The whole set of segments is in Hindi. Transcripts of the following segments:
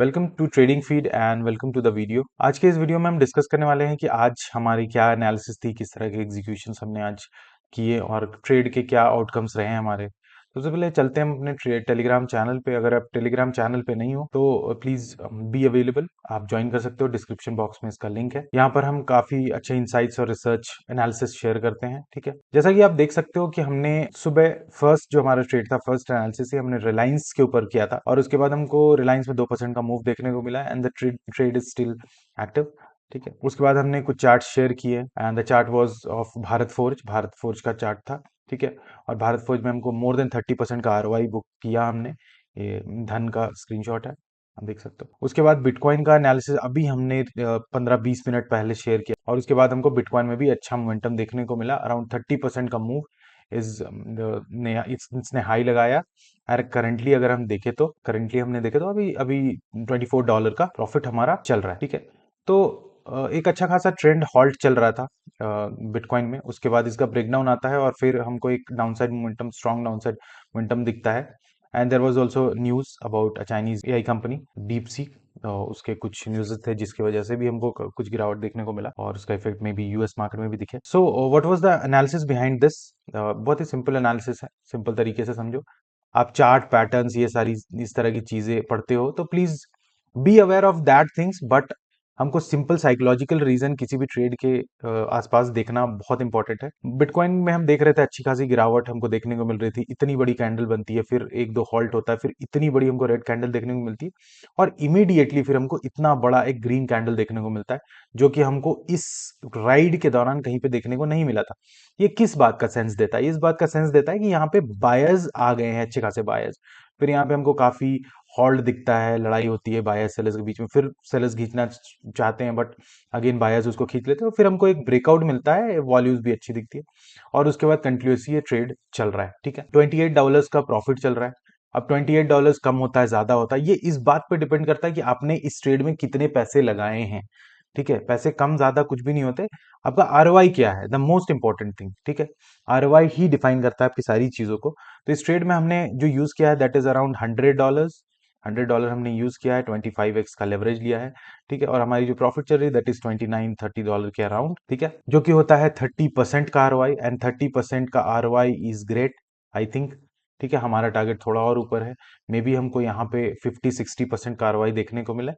Welcome to trading feed and welcome to the video. आज के इस वीडियो में हम डिस्कस करने वाले हैं कि आज हमारी क्या एनालिसिस थी, किस तरह के एग्जीक्यूशंस हमने आज किए और ट्रेड के क्या आउटकम्स रहे हैं हमारे। तो सबसे पहले चलते हैं हम अपने टेलीग्राम चैनल पे। अगर आप टेलीग्राम चैनल पे नहीं हो तो प्लीज बी अवेलेबल, आप ज्वाइन कर सकते हो। डिस्क्रिप्शन बॉक्स में इसका लिंक है। यहाँ पर हम काफी अच्छे इंसाइट्स और रिसर्च एनालिसिस शेयर करते हैं। ठीक है, जैसा कि आप देख सकते हो कि हमने सुबह फर्स्ट जो हमारा ट्रेड था, फर्स्ट एनालिसिस हमने रिलायंस के ऊपर किया था और उसके बाद हमको रिलायंस में 2% का मूव देखने को मिला and the trade is still active. ठीक है, उसके बाद हमने कुछ चार्ट शेयर किए and the chart was of Bharat forge का चार्ट था। ठीक है, और भारत फोर्ज में हमको मोर देन 30% का आरओआई बुक किया हमने। ये धन का स्क्रीनशॉट है, आप देख सकते हो। उसके बाद बिटकॉइन का एनालिसिस अभी हमने 15-20 मिनट पहले शेयर किया और उसके बाद हमको बिटकॉइन में भी अच्छा मोमेंटम देखने को मिला। अराउंड 30% का मूव इज इसने हाई लगाया। और करंटली अगर हम देखें तो अभी अभी $24 का प्रॉफिट हमारा चल रहा है। ठीक है, तो एक अच्छा खासा ट्रेंड हॉल्ट चल रहा था बिटकॉइन में। उसके बाद इसका ब्रेकडाउन आता है और फिर हमको एक downside momentum, strong downside momentum दिखता है। And there was also news about a Chinese AI company DeepSeek. उसके कुछ न्यूज़ थे जिसकी वजह से भी हमको कुछ गिरावट देखने को मिला और उसका इफेक्ट में भी यूएस मार्केट में भी दिखे। So what was the analysis behind this? बहुत ही सिंपल एनालिसिस है, सिंपल तरीके से समझो। आप चार्ट पैटर्न्स ये सारी इस तरह की चीजें पढ़ते हो तो please be aware of that things, but हमको सिंपल साइकोलॉजिकल रीजन किसी भी ट्रेड के आसपास देखना बहुत इंपॉर्टेंट है। बिटकॉइन में हम देख रहे थे अच्छी खासी गिरावट हमको देखने को मिल रही थी। इतनी बड़ी कैंडल बनती है, फिर एक दो हॉल्ट होता है, फिर इतनी बड़ी हमको रेड कैंडल देखने को मिलती है और इमीडिएटली फिर हमको इतना बड़ा एक ग्रीन कैंडल देखने को मिलता है, जो कि हमको इस राइड के दौरान कहीं पे देखने को नहीं मिला था। ये किस बात का सेंस देता है? इस बात का सेंस देता है कि यहाँ पे बायर्स आ गए हैं, अच्छे खासे बायर्स। फिर यहाँ पे हमको काफी हॉल्ट दिखता है, लड़ाई होती है बायर्स सेलर्स के बीच में, फिर सेलर्स खींचना चाहते हैं बट अगेन बायर्स उसको खींच लेते हैं। फिर हमको एक ब्रेकआउट मिलता है, वॉल्यूम्स भी अच्छी दिखती है और उसके बाद कंटिन्यूसली ये ट्रेड चल रहा है। ठीक है, $28 का प्रॉफिट चल रहा है। अब $28 कम होता है, ज्यादा होता है, ये इस बात पे डिपेंड करता है कि आपने इस ट्रेड में कितने पैसे लगाए हैं। ठीक है, पैसे कम ज्यादा कुछ भी नहीं होते, आपका आरओआई क्या है, द मोस्ट इंपॉर्टेंट थिंग। ठीक है, आरओआई ही डिफाइन करता है आपकी सारी चीजों को। तो इस ट्रेड में हमने जो यूज किया है दैट इज अराउंड $100। $100 हमने यूज किया है, 25x का लेवरेज लिया है। ठीक है, और हमारी जो प्रॉफिट चल रही है दैट इज $29-30 के अराउंड। ठीक है, जो कि होता है 30% का आरओआई एंड 30% का ROI is great, I think. ठीक है, हमारा टारगेट थोड़ा और ऊपर है, मे बी हमको यहाँ पे 50-60% का आरओआई देखने को मिला।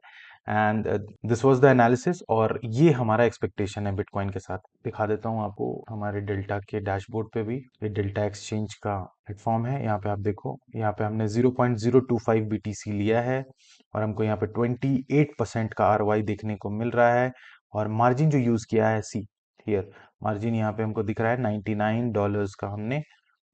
And this was the analysis और ये हमारा एक्सपेक्टेशन है बिटकॉइन के साथ। दिखा देता हूँ आपको हमारे डेल्टा के डैशबोर्ड पे भी। ये डेल्टा एक्सचेंज का प्लेटफॉर्म है, यहाँ पे आप देखो, यहाँ पे हमने 0.025 BTC लिया है और हमको यहाँ पे 28% का आरओआई देखने को मिल रहा है। और मार्जिन जो यूज किया है, सी हियर, मार्जिन यहाँ पे हमको दिख रहा है $99 का हमने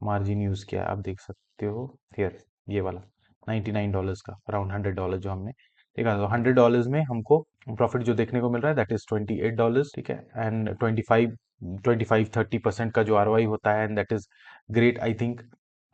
मार्जिन यूज किया है, आप देख सकते हो हियर, ये वाला $99 का, अराउंड $100 जो हमने देखा। तो $100 में हमको प्रॉफिट जो देखने को मिल रहा है दैट इज $28। ठीक है, एंड 25-30% का जो आरओआई होता है and that is great, I think,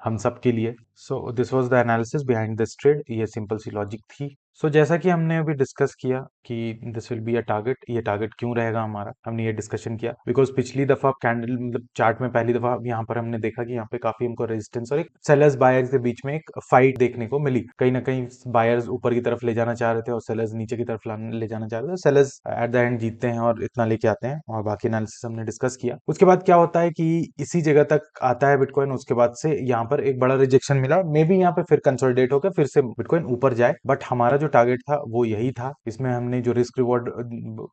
हम सब के लिए। So this was the analysis behind this trade, ये सिंपल सी लॉजिक थी। सो जैसा कि हमने अभी डिस्कस किया कि this will be a target, ये टारगेट क्यों रहेगा हमारा, हमने ये डिस्कशन किया बिकॉज पिछली दफा कैंडल मतलब चार्ट में पहली दफा यहाँ पर हमने देखा कि यहाँ पे काफी हमको रेजिस्टेंस और एक सेलर्स बायर्स के बीच में एक फाइट देखने को मिली। कहीं ना कहीं बायर्स ऊपर की तरफ ले जाना चाह रहे थे और सेलर्स नीचे की तरफ ले जाना चाह रहे थे। सेलर्स एट द एंड जीतते हैं और इतना लेके आते हैं और बाकी एनालिसिस हमने डिस्कस किया। उसके बाद क्या होता है कि इसी जगह तक आता है बिटकॉइन, उसके बाद से यहाँ पर एक बड़ा रिजेक्शन मिला, मे बी यहाँ पे फिर कंसोलिडेट होकर फिर से बिटकॉइन ऊपर जाए, बट हमारा जो टारगेट था वो यही था। इसमें हमने जो रिस्क रिवॉर्ड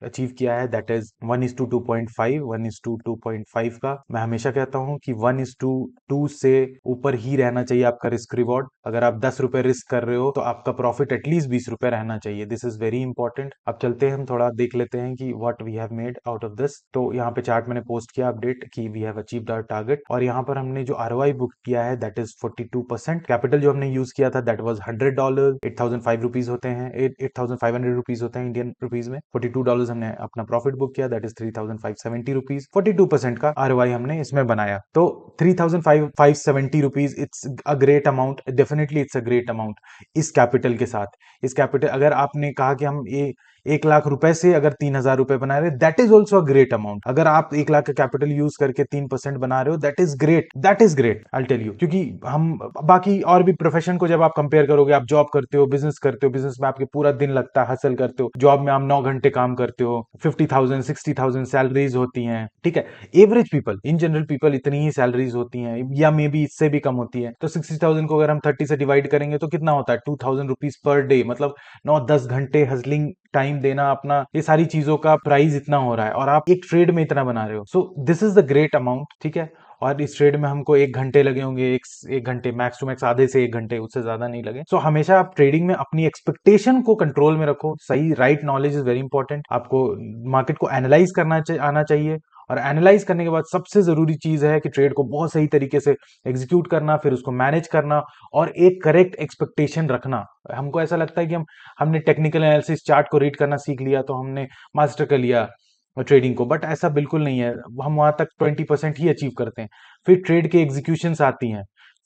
अचीव किया है दैट इज 1:2.5, 1:2.5 का। मैं हमेशा कहता हूं कि 1:2 से ऊपर ही रहना चाहिए आपका रिस्क रिवॉर्ड। अगर आप 10 रुपए रिस्क कर रहे हो तो आपका प्रॉफिट एटलीस्ट 20 रुपए रहना चाहिए। This is very important. अब चलते हैं, हम थोड़ा देख लेते हैं कि what we have made out of this. तो यहाँ पे चार्ट मैंने पोस्ट किया अपडेट कि we have achieved our target और यहाँ पर हमने जो आरओआई बुक किया है दैट इज 42%। कैपिटल जो हमने यूज किया था दैट वाज $100, 8005 रुपीज होते हैं, 8500 रुपीज होते हैं इंडियन रुपीज में। $42 हमने अपना प्रॉफिट बुक किया दैट इज 3570 रुपीज। 42% का आरओआई हमने इसमें बनाया। तो 3570 rupees, it's a great amount, definitely it's a great amount इस कैपिटल के साथ। इस कैपिटल, अगर आपने कहा कि हम ये 1 लाख रुपए से अगर 3,000 रुपए बना रहे, that is also a great amount. अगर आप 1 लाख का कैपिटल यूज करके 3% बना रहे हो, that is great, that is great, I tell you. क्योंकि हम बाकी और भी प्रोफेशन को जब आप कंपेयर करोगे, आप जॉब करते हो, बिजनेस करते हो, बिजनेस में आपके पूरा दिन लगता है, हसल करते हो, जॉब में आप 9 घंटे काम करते हो, 50,000 60,000 सैलरीज होती हैं, ठीक है। Average people, in general people, इतनी ही सैलरीज होती हैं, या मे बी इससे भी कम होती है। तो 60,000 को अगर हम 30 से डिवाइड करेंगे तो कितना होता है, 2,000 रुपीज पर डे, मतलब 9-10 घंटे हसलिंग टाइम देना अपना, ये सारी चीजों का प्राइस इतना हो रहा है, और आप एक ट्रेड में इतना बना रहे हो। So this is the great amount, ठीक है। और इस ट्रेड में हमको 1 घंटे लगे होंगे, एक घंटे मैक्स टू मैक्स, आधे से 1 घंटे, उससे ज्यादा नहीं लगे। सो हमेशा आप ट्रेडिंग में अपनी एक्सपेक्टेशन को कंट्रोल में रखो। सही right knowledge is very important. आपको मार्केट को एनालाइज करना आना चाहिए, और एनालाइज करने के बाद सबसे जरूरी चीज है कि ट्रेड को बहुत सही तरीके से एग्जीक्यूट करना, फिर उसको मैनेज करना, और एक करेक्ट एक्सपेक्टेशन रखना। हमको ऐसा लगता है कि हमने टेक्निकल एनालिसिस चार्ट को रीड करना सीख लिया तो हमने मास्टर कर लिया ट्रेडिंग को, बट ऐसा बिल्कुल नहीं है। हम वहां तक 20% ही अचीव करते हैं। फिर ट्रेड के एग्जीक्यूशंस आती हैं,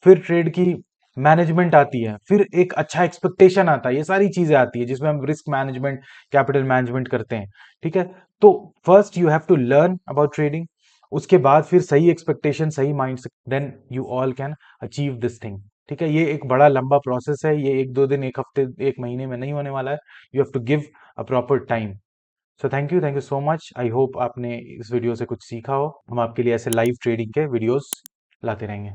फिर ट्रेड की मैनेजमेंट आती है, फिर एक अच्छा एक्सपेक्टेशन आता है, ये सारी चीजें आती है जिसमें हम रिस्क मैनेजमेंट, कैपिटल मैनेजमेंट करते हैं, ठीक है। तो first you have to learn about trading, उसके बाद फिर सही एक्सपेक्टेशन, सही माइंड से, then you all can achieve this thing, ठीक है। ये एक बड़ा लंबा प्रोसेस है, ये 1-2 दिन, एक हफ्ते, एक महीने में नहीं होने वाला है। You have to give a proper time. So thank you so much. I hope आपने इस वीडियो से कुछ सीखा हो। हम आपके लिए ऐसे लाइव ट्रेडिंग के वीडियोस लाते रहेंगे।